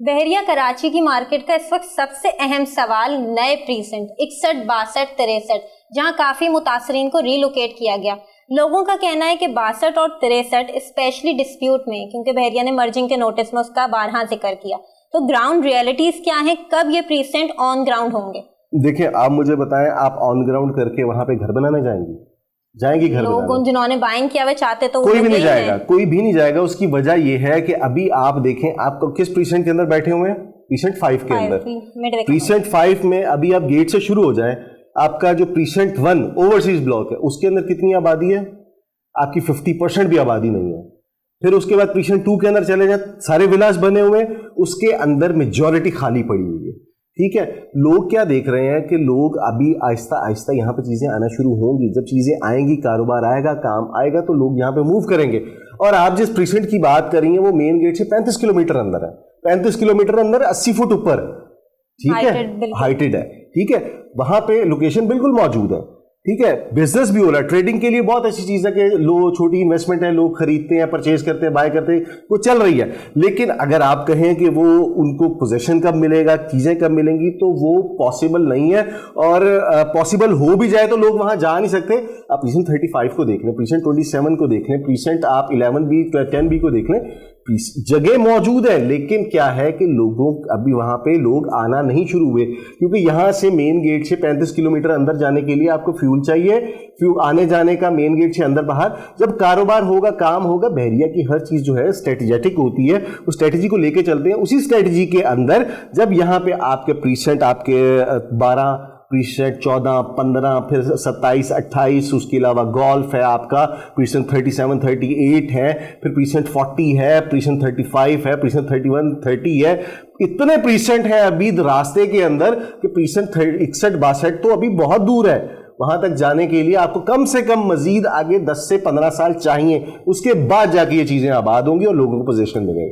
बहरिया कराची की मार्केट का इस वक्त सबसे अहम सवाल नए प्रीसेंट 61, 62, 63 जहां काफी मुतासरीन को रीलोकेट किया गया। लोगों का कहना है कि 62 और 63 स्पेशली डिस्प्यूट में, क्योंकि बहरिया ने मर्जिंग के नोटिस में उसका बारहा जिक्र किया, तो ग्राउंड रियलिटीज क्या है, कब ये प्रीसेंट ऑन ग्राउंड होंगे? देखिए, आप मुझे बताएं, आप ऑन ग्राउंड करके वहां पे घर बनाने जाएंगी घर लोग जिन्होंने बाइंग किया हुए चाहते तो कोई भी नहीं जाएगा, कोई भी नहीं जाएगा। उसकी वजह यह है कि अभी आप देखें, आप किस प्रीसेंट के अंदर बैठे हुए हैं? प्रीसेंट 5 के अंदर। प्रीसेंट 5 में अभी आप गेट से शुरू हो जाए, आपका जो प्रीसेंट 1 ओवरसीज ब्लॉक है उसके अंदर कितनी आबादी है? आपकी 50% भी आबादी नहीं है। फिर उसके बाद प्रीसेंट 2 के अंदर चले जाए, सारे विलास बने हुए, उसके अंदर मेजॉरिटी खाली पड़ी हुई है। ठीक है, लोग क्या देख रहे हैं कि लोग अभी आहिस्ता आहिस्ता यहाँ पे चीज़ें आना शुरू होंगी। जब चीज़ें आएंगी, कारोबार आएगा, काम आएगा, तो लोग यहाँ पे मूव करेंगे। और आप जिस प्रीसेंट की बात करेंगे वो मेन गेट से 35 किलोमीटर अंदर है, 35 किलोमीटर अंदर 80 फुट ऊपर, ठीक है, हाइटेड है, ठीक है, वहां पे लोकेशन बिल्कुल मौजूद है, ठीक है। बिजनेस भी हो रहा है, ट्रेडिंग के लिए बहुत अच्छी चीज़ है कि लोग, छोटी इन्वेस्टमेंट है, लोग खरीदते हैं, परचेज करते हैं, बाय करते हैं, वो चल रही है। लेकिन अगर आप कहें कि वो उनको पोजीशन कब मिलेगा, चीज़ें कब मिलेंगी, तो वो पॉसिबल नहीं है। और पॉसिबल हो भी जाए तो लोग वहां जा नहीं सकते। आप प्रीसेंट 35 को देख लें, प्रीसेंट 27 को देख लें, प्रीसेंट आप 11B 10B को देख लें, जगह मौजूद है। लेकिन क्या है कि लोगों, अभी वहां पे लोग आना नहीं शुरू हुए, क्योंकि यहां से मेन गेट से 35 किलोमीटर अंदर जाने के लिए आपको फ्यूल चाहिए, फ्यूल आने जाने का, मेन गेट से अंदर बाहर। जब कारोबार होगा, काम होगा, बहरिया की हर चीज जो है स्ट्रेटेजिक होती है, उस स्ट्रेटेजी को लेके चलते हैं। उसी स्ट्रेटेजी के अंदर जब यहाँ पे आपके प्रीसेंट, आपके 12 प्रीसेंट, 14, 15, फिर 27, 28, उसके अलावा गोल्फ है, आपका प्रीसेंट 37, 38 है, फिर प्रीसेंट 40 है, प्रीसेंट 35 है, प्रीसेंट 31, 30 है। इतने प्रीसेंट है अभी रास्ते के अंदर कि प्रीसेंट 61, 62 तो अभी बहुत दूर है। वहां तक जाने के लिए आपको कम से कम मजीद आगे 10 से 15 साल चाहिए। उसके बाद जाके ये चीजें आबाद होंगी और लोगों को पोजीशन मिलेगा।